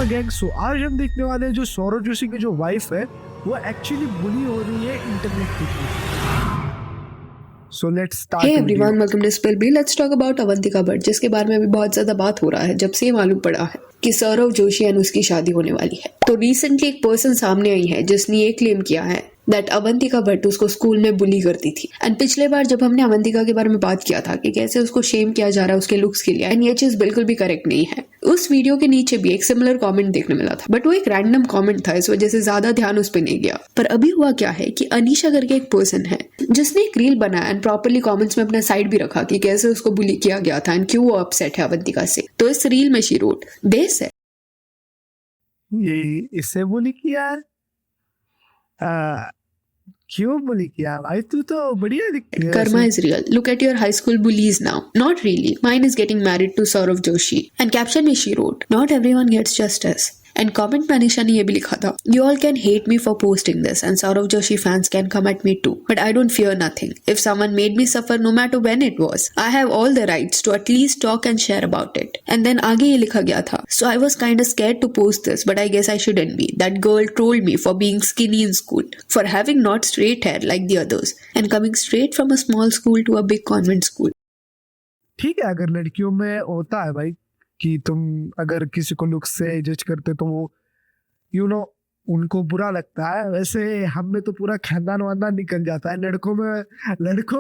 WhatsApp gang. सो आज हम देखने वाले हैं जो सौरव जोशी की जो वाइफ है वो एक्चुअली बुली हो रही है इंटरनेट के थ्रू। So let's hey start video. Everyone, welcome to spell bee. Let's talk about Avantika Bhatt, जिसके बारे में अभी बहुत ज्यादा बात हो रहा है जब से ये मालूम पड़ा है कि सौरव जोशी एंड उसकी शादी होने वाली है। तो रिसेंटली एक पर्सन सामने आई है जिसने ये क्लेम किया है दैट अवंतिका भट्ट उसको स्कूल में बुली करती थी। एंड पिछले बार जब हमने अवंतिका के बारे में बात किया था कि कैसे उसको शेम किया जा रहा है उसके लुक्स के लिए, एंड ये चीज बिल्कुल भी करेक्ट नहीं है। उस वीडियो के नीचे भी एक सिमिलर कमेंट देखने मिला था, बट वो एक रैंडम कमेंट था, इस वजह से ज्यादा ध्यान उस पर नहीं गया। पर अभी हुआ क्या है कि अनीशा करके एक पर्सन है जिसने एक रील बनाया एंड प्रॉपरली कमेंट्स में अपना साइड भी रखा कि कैसे उसको बुली किया गया था एंड क्यों वो अपसेट है अवंतिका से। तो इस रील में शी रोट दिस है, ये इससे बुली किया है? क्यों बुली किया भाई? तू तो बढ़िया दिखती है Karma वैसे। is real. Look at your high school bullies now. Not really. Mine is getting married to Saurav Joshi. And caption में she wrote, not everyone gets justice. And comment में अनीशा ने ये भी लिखा था, You all can hate me for posting this and Saurav Joshi fans can come at me too. But I don't fear nothing. If someone made me suffer no matter when it was, I have all the rights to at least talk and share about it. And then आगे ये लिखा गया था, So I was kinda scared to post this, but I guess I shouldn't be. That girl trolled me for being skinny in school, for having not straight hair like the others, and coming straight from a small school to a big convent school. ठीक है, अगर लड़कियों में होता है भाई कि तुम अगर किसी को लुक से जज करते तो वो उनको बुरा लगता है। वैसे हम में तो पूरा खानदान वानदान निकल जाता है। लड़कों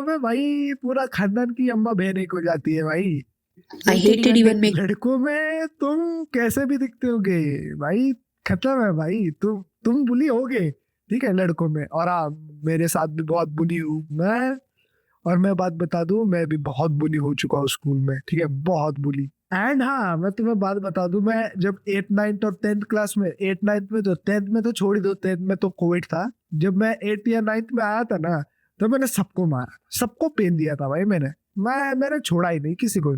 में भाई पूरा खानदान की अम्मा बहन एक हो जाती है भाई। I hated even make लड़कों में तुम कैसे भी दिखते होगे भाई, खत्म है भाई। तुम बुली होगे, ठीक है, लड़कों में। और हाँ, मेरे साथ भी बहुत बुली हूँ मैं। और मैं बात बता दूं, मैं भी बहुत बुली हो चुका हूँ स्कूल में, ठीक है, बहुत बुली। एंड हाँ, मैं तुम्हें बात बता दूं, मैं जब 8th 9th और 10th क्लास में, 8th 9th में, तो 10th में तो छोड़ ही दो, 10th में तो कोविड था। जब मैं 8th या 9th में आया था ना, तो मैंने सबको मारा, सबको पेन दिया था भाई। मैंने छोड़ा ही नहीं किसी को।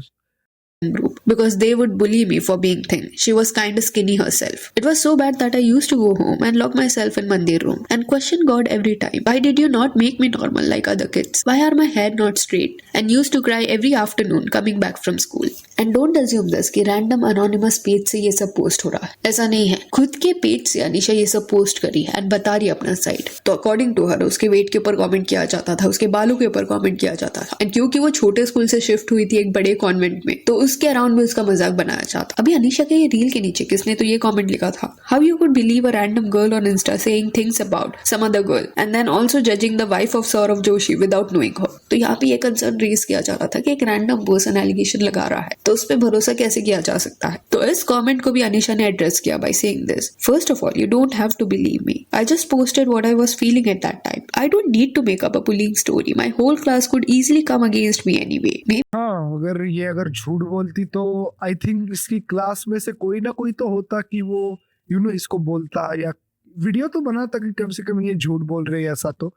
group because they would bully me for being thin. She was kind of skinny herself. It was so bad that I used to go home and lock myself in mandir room and question God every time. Why did you not make me normal like other kids? Why are my hair not straight? And used to cry every afternoon coming back from school. And don't assume this कि random anonymous page से ये सब post हो रहा है। ऐसा नहीं है, खुद के पेज से अनीशा ये सब पोस्ट करी है एंड बता रही है अपना साइड। तो अकॉर्डिंग टू हर उसके वेट के ऊपर कमेंट किया जाता था, उसके बालों के ऊपर कमेंट किया जाता था। एंड क्योंकि वो छोटे स्कूल से शिफ्ट हुई थी एक बड़े कॉन्वेंट में, तो उसके अराउंड भी उसका मजाक बनाया जाता। अभी अनीशा के ये रील के नीचे किसने तो ये कमेंट लिखा था, how you could believe a random girl on insta saying things about some other girl and then also judging the wife of Saurav Joshi without knowing her. तो यहाँ पे ये कंसर्न रेज किया जा रहा था कि एक रैंडम पर्सन एलिगेशन लगा रहा है तो उस पर भरोसा कैसे किया जा सकता है। तो इस कमेंट को भी अनीशा ने एड्रेस किया by saying this, first of all you don't have to believe me, I just posted what I was feeling at that time, I don't need to make up a bullying story, my whole class could easily come against me anyway. हाँ, अगर झूठ बोलती तो I think इसकी class में से कोई ना कोई तो होता कि वो इसको बोलता या वीडियो तो बनाता कि कम से कम ये झूठ बोल रहे हैं। ऐसा तो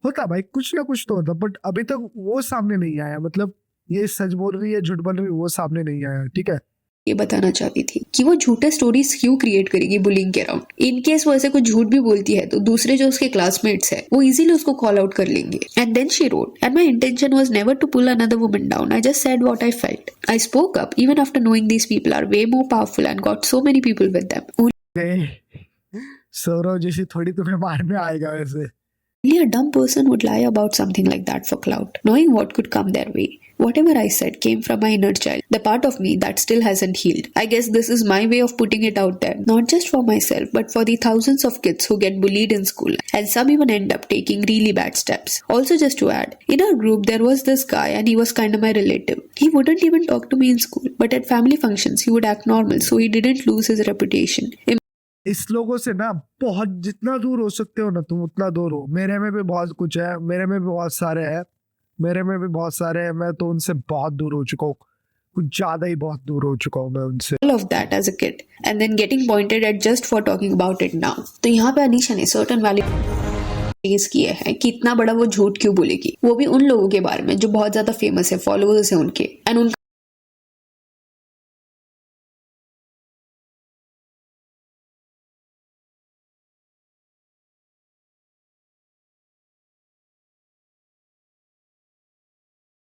होता भाई, कुछ ना कुछ तो होता, बट अभी तक वो सामने नहीं आया। मतलब ये सच बोल रही है झूठ बोल रही है, वो सामने नहीं आया, ठीक है। ये बताना चाहती थी कि वो झूठे स्टोरीज क्यों क्रिएट करेगी बुलिंग के अराउंड। इन केस वो ऐसे कुछ झूठ भी बोलती है तो दूसरे जो उसके क्लासमेट्स है वो इजीली उसको कॉल आउट कर लेंगे। And then she wrote, and my intention was never to pull another woman down, I just said what I felt, I spoke up even after knowing these people are way more powerful and got so many people with them. Saurav जैसी थोड़ी तुम्हें मार में आएगा वैसे। Only a dumb person would lie about something like that for clout, knowing what could come their way. Whatever I said came from my inner child, the part of me that still hasn't healed. I guess this is my way of putting it out there, not just for myself, but for the thousands of kids who get bullied in school, and some even end up taking really bad steps. Also, just to add, in our group there was this guy and he was kind of my relative. He wouldn't even talk to me in school, but at family functions he would act normal so he didn't lose his reputation. इस लोगों से ना बहुत, जितना दूर हो सकते हो ना तुम उतना दूर हो। मेरे में भी बहुत कुछ है, मेरे में भी बहुत सारे हैं, मैं तो उनसे बहुत दूर हो चुका हूँ, कुछ ज्यादा ही बहुत दूर हो चुका हूँ मैं उनसे। All of that as a kid and then getting pointed at just for talking about it now. तो यहाँ पे अनीशा ने certain वैल्यू किए हैं कि इतना बड़ा वो झूठ क्यों बोलेगी, वो भी उन लोगों के बारे में जो बहुत ज्यादा फेमस है, फॉलोअर्स है उनके, एंड उनका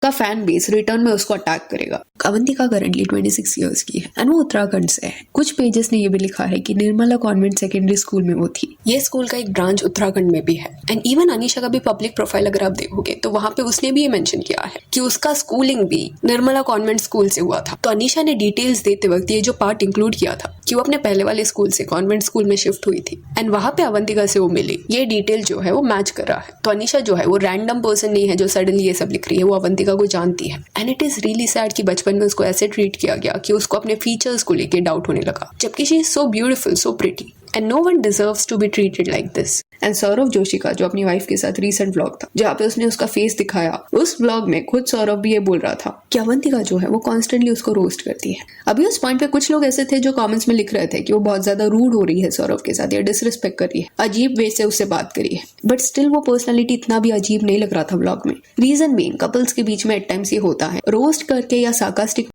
का फैन बेस रिटर्न में उसको अटैक करेगा। अवंतिका करंटली 26 इयर्स की है एंड वो उत्तराखंड से है। कुछ पेजेस ने ये भी लिखा है कि निर्मला कॉन्वेंट सेकेंडरी स्कूल में वो थी। ये स्कूल का एक ब्रांच उत्तराखंड में भी है एंड इवन अनीशा का भी पब्लिक प्रोफाइल अगर आप देखोगे तो वहां पे उसने भी ये मेंशन किया है कि उसका स्कूलिंग भी निर्मला कॉन्वेंट स्कूल से हुआ था। तो अनीशा ने डिटेल्स देते वक्त ये जो पार्ट इंक्लूड किया था कि वो अपने पहले वाले स्कूल से कॉन्वेंट स्कूल में शिफ्ट हुई थी एंड वहां पे अवंतिका से वो मिली, ये डिटेल जो है वो मैच कर रहा है। तो अनीशा जो है वो रैंडम पर्सन नहीं है जो सडनली ये सब लिख रही है, वो अवंतिका को जानती है and it is really sad कि बचपन में उसको ऐसे ट्रीट किया गया कि उसको अपने फीचर्स को लेके डाउट होने लगा, जबकि she is so beautiful, so pretty and no one deserves to be treated like this. And Saurabh Joshi का जो अपनी वाइफ के साथ रीसेंट व्लॉग था जहाँ पे उसने उसका फेस दिखाया, उस व्लॉग में खुद सौरभ भी ये बोल रहा था कि अवंतिका जो है वो कॉन्स्टेंटली उसको रोस्ट करती है। अभी उस पॉइंट पे कुछ लोग ऐसे थे जो कमेंट्स में लिख रहे थे कि वो बहुत ज्यादा रूड हो रही है सौरभ के साथ या डिसरिस्पेक्ट कर रही है, अजीब वे से उससे बात करी है, बट स्टिल वो पर्सनैलिटी इतना भी अजीब नहीं लग रहा था व्लॉग में। रीजन बीइंग कपल्स के बीच में एट टाइम्स ये होता है, रोस्ट करके या सार्कास्टिक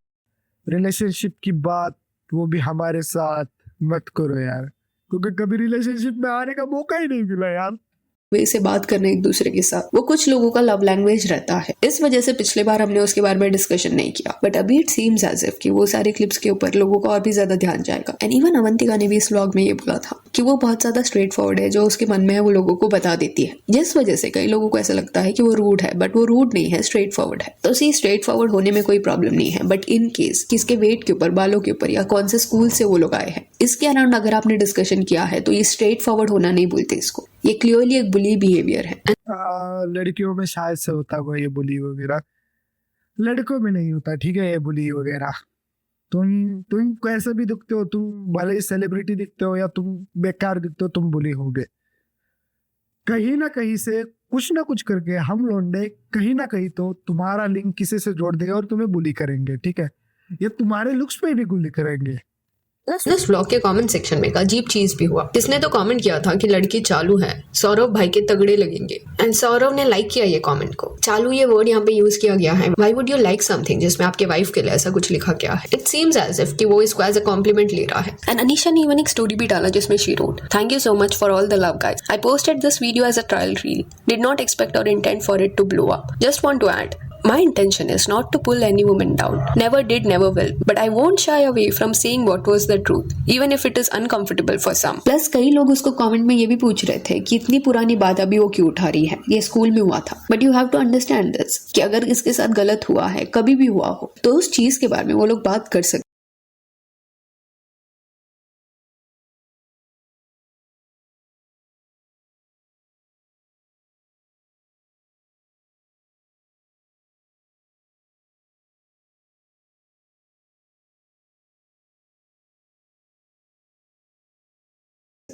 रिलेशनशिप की बात वो भी हमारे साथ मत करो यार, क्योंकि कभी रिलेशनशिप में आने का मौका ही नहीं मिला यार। वे से बात करने एक दूसरे के साथ, वो कुछ लोगों का लव लैंग्वेज रहता है। इस वजह से पिछले बार हमने उसके बारे में डिस्कशन नहीं किया, बट अभी इट सीम्स एज इफ कि वो सारे क्लिप्स के ऊपर लोगों का और भी ज्यादा ध्यान जाएगा। एंड इवन अवंतिका ने भी इस व्लॉग में ये बोला था कि वो बहुत ज्यादा स्ट्रेट फॉरवर्ड है, जो उसके मन में है वो लोगों को बता देती है, जिस वजह से कई लोगों को ऐसा लगता है कि वो रूड है, बट वो रूड नहीं है, स्ट्रेट फॉरवर्ड है। तो सी स्ट्रेट फॉरवर्ड होने में कोई प्रॉब्लम नहीं है, बट इन केस किसके वेट के ऊपर, बालों के ऊपर या कौन से स्कूल से वो लोग आए हैं, इसके अराउंड अगर आपने डिस्कशन किया है तो ये स्ट्रेट फॉरवर्ड होना नहीं बोलते इसको, ये क्लियरली एक बुली बिहेवियर है। लड़कियों में शायद से होता होगा ये बुली वगैरह, लड़कों में नहीं होता, ठीक है ये बुली वगैरह। तुम कैसे भी दिखते हो, तुम भले ही सेलिब्रिटी दिखते हो या तुम बेकार दिखते हो, तुम बुली होगे कहीं ना कहीं से, कुछ ना कुछ करके हम लौंडे कहीं ना कहीं तो तुम्हारा लिंक किसी से जोड़ देगा और तुम्हें बुली करेंगे, ठीक है, ये तुम्हारे लुक्स पे भी बुली करेंगे। इस व्लॉग के कमेंट सेक्शन में एक अजीब चीज भी हुआ। इसने तो कमेंट किया था कि लड़की चालू है, सौरभ भाई के तगड़े लगेंगे, एंड सौरभ ने लाइक किया ये कमेंट को। चालू ये वर्ड यहाँ पे यूज किया गया है, why would you like something जिसमें आपके वाइफ के लिए ऐसा कुछ लिखा गया है। इट सीम्स एज इफ कि वो इसको एज अ कॉम्प्लीमेंट ले रहा है। एंड अनीशा ने इवन एक स्टोरी भी डाला जिसमें she wrote, thank you so much for all the love guys, I posted this video as a trial reel, did not expect or intent for it to blow up, just want to add my intention is not to pull any woman down, never did, never will, but I won't shy away from saying what was the truth, even if it is uncomfortable for some. Plus कई लोग उसको comment में ये भी पूछ रहे थे कि इतनी पुरानी बात अभी वो क्यों उठा रही है, ये स्कूल में हुआ था। But you have to understand this कि अगर इसके साथ गलत हुआ है, कभी भी हुआ हो, तो उस चीज के बारे में वो लोग बात कर सकते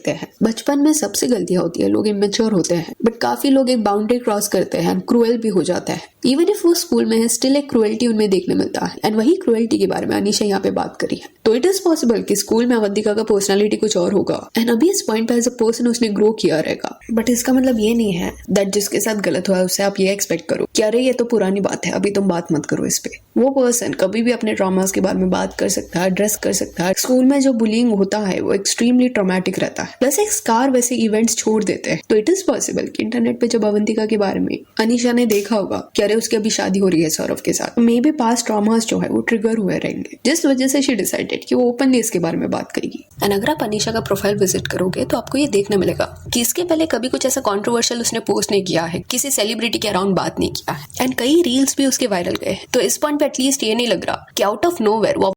हैं। बचपन में सबसे गलतियां होती है, लोग इमेच्योर होते हैं, बट काफी लोग एक बाउंड्री क्रॉस करते हैं, क्रूएल भी हो जाता है। इवन इफ वो स्कूल में है, स्टिल एक क्रूएल्टी उनमें देखने मिलता है, एंड वही क्रूएल्टी के बारे में अनीशा यहाँ पे बात करी है। तो इट इज पॉसिबल कि स्कूल में अवंतिका का पर्सनालिटी कुछ और होगा, एंड अभी इस पॉइंट पे एज अ पर्सन उसने ग्रो किया रहेगा, बट इसका मतलब ये नहीं है दैट जिसके साथ गलत हुआ है उससे आप ये एक्सपेक्ट करो कि अरे ये तो पुरानी बात है, अभी तुम बात मत करो इस पे। वो पर्सन कभी भी अपने ट्रॉमास के बारे में बात कर सकता है, एड्रेस कर सकता है। स्कूल में जो बुलिंग होता है वो एक्सट्रीमली ट्रॉमेटिक रहता है, प्लस एक स्कार वैसे इवेंट्स छोड़ देते हैं। तो इट इज पॉसिबल कि इंटरनेट पे जब अवंतिका के बारे में अनीशा ने देखा होगा कि अरे उसकी अभी शादी हो रही है सौरभ के साथ, मे बी पास्ट ट्रॉमास जो है वो ट्रिगर हुए रहेंगे, जिस वजह से शी डिसाइडेड कि वो ओपनली इसके बारे में बात करेगी। एंड अगर आप अनीशा का प्रोफाइल विजिट करोगे तो आपको ये देखने मिलेगा कि इसके पहले कभी कुछ ऐसा कॉन्ट्रोवर्शियल उसने पोस्ट नहीं किया है, किसी सेलिब्रिटी के अराउंड बात नहीं किया है, एंड कई रील्स भी उसके वायरल गए हैं। तो इस पॉइंट पे एटलीस्ट ये नहीं लग रहा कि आउट ऑफ नोवेयर वो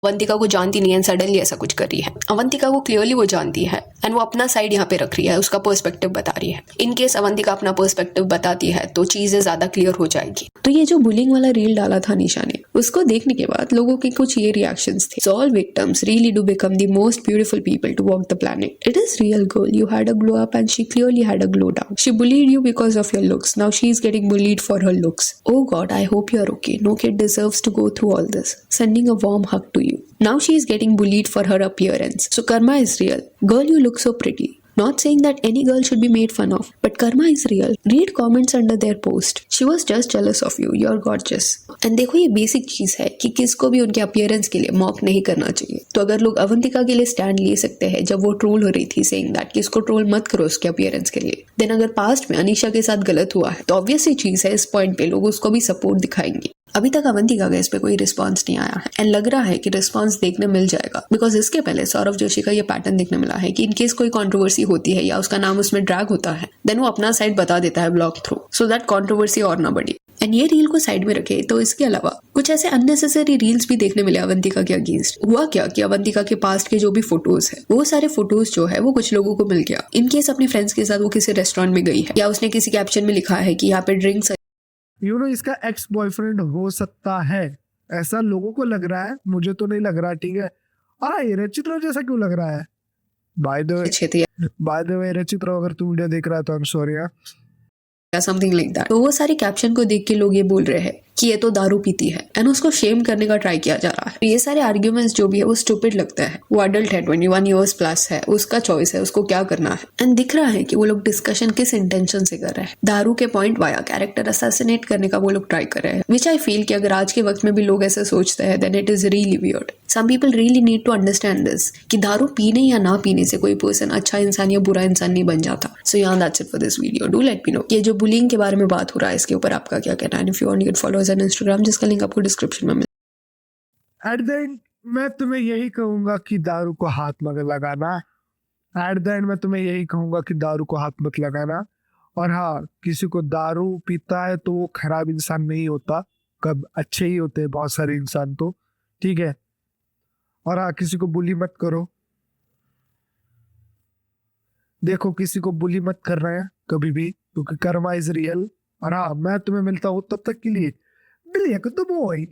अवंतिका को जानती नहीं है, सडनली ऐसा कुछ कर रही है। अवंतिका को क्लियरली वो जानती है एंड वो अपना साइड यहाँ पे रख रही है, उसका पर्सपेक्टिव बता रही है। इन केस अवंतिका अपना पर्सपेक्टिव बताती है तो चीजें ज्यादा क्लियर हो जाएगी। तो ये जो बुलिंग वाला रील डाला था निशा ने, उसको देखने के बाद लोगों के कुछ ये रिएक्शंस थे। All victims really do become the most beautiful people to walk the planet. It is real girl, you had a glow up and she clearly had a glow down. She bullied you because of your looks. Now she is getting bullied for her looks. Oh God, I hope you are okay. No kid deserves to go through all this. Sending a warm hug to you. Now she is getting bullied for her appearance. So karma is real. Girl, you look so pretty. Not saying that any girl should be made fun of, but karma is real. Read comments under their post. She was just jealous of you. You're gorgeous. And देखो ये basic चीज है कि किसको भी उनके appearance के लिए मॉक नहीं करना चाहिए. तो अगर लोग अवंतिका के लिए स्टैंड ले सकते हैं जब वो ट्रोल हो रही थी सेइंग दैट कि इसको ट्रोल मत करो उसके अपीयरेंस के लिए, देन अगर पास्ट में अनीशा के साथ गलत हुआ है तो ऑब्वियसली चीज है इस पॉइंट पे लोग उसको भी सपोर्ट दिखाएंगे. अभी तक अवंतिका का इस पे कोई रिस्पांस नहीं आया है एंड लग रहा है कि रिस्पांस देखने मिल जाएगा बिकॉज इसके पहले सौरव जोशी का ये पैटर्न देखने मिला है कि इनकेस कोई कंट्रोवर्सी होती है या उसका नाम उसमें ड्रैग होता है देन वो अपना साइड बता देता है blog through so that controversy और ना बढ़ी. एंड ये रील को साइड में रखे तो इसके अलावा कुछ ऐसे अननेसेसरी रील्स भी देखने मिले अवंतिका के अगेंस्ट. हुआ क्या कि अवंतिका के पास्ट के जो भी फोटोज है वो सारे फोटोज जो है वो कुछ लोगों को मिल गया. इनकेस अपने फ्रेंड्स के साथ वो किसी रेस्टोरेंट में गई है या उसने किसी कैप्शन में लिखा है कि यहाँ पे ड्रिंक्स इसका एक्स बॉयफ्रेंड हो सकता है, ऐसा लोगों को लग रहा है, मुझे तो नहीं लग रहा. ठीक है, ये रचित्रा जैसा क्यों लग रहा है? बाय द वे रचित्रा अगर तू वीडियो देख रहा है तो आई एम सॉरी या समथिंग लाइक दैट. तो वो सारे कैप्शन को देख के लोग ये बोल रहे हैं कि ये तो दारू पीती है एंड उसको शेम करने का ट्राई किया जा रहा है. ये सारे आर्ग्यूमेंट्स जो भी है वो स्टूपिड लगता है. वो अडल्ट है, 21 इयर्स प्लस है, उसका चॉइस है उसको क्या करना है. एंड दिख रहा है कि वो लोग डिस्कशन किस इंटेंशन से कर रहे हैं. दारू के पॉइंट वाया कैरेक्टर असैसिनेट करने का वो लोग ट्राई कर रहे हैं, विच आई फील कि अगर आज के वक्त में भी लोग ऐसे सोचते हैं then it is really weird. Some people really need to understand this कि दारू पीने या ना पीने से कोई पर्सन अच्छा इंसान या बुरा इंसान नहीं बन जाता. सो या that's it for this video. Do let me know ये जो बुलिंग के बारे में बात हो रहा है इसके ऊपर आपका क्या कहना है. If you want you can follow us on Instagram जिसका लिंक आपको डिस्क्रिप्शन में मिल. एट द एंड मैं तुम्हें यही कहूंगा कि दारू को हाथ मत लगाना. एट द एंड मैं तुम्हें यही कहूंगा कि दारू को हाथ मत लगाना. और हाँ, किसी को दारू पीता है तो वो खराब इंसान नहीं होता, कब अच्छे ही होते हैं बहुत सारे इंसान तो. ठीक है, और हाँ, किसी को बुली मत करो. देखो किसी को बुली मत करना है कभी भी क्योंकि कर्मा इज रियल. और हाँ, मैं तुम्हें मिलता हूँ तब तक के लिए बिलिया को तो बॉय.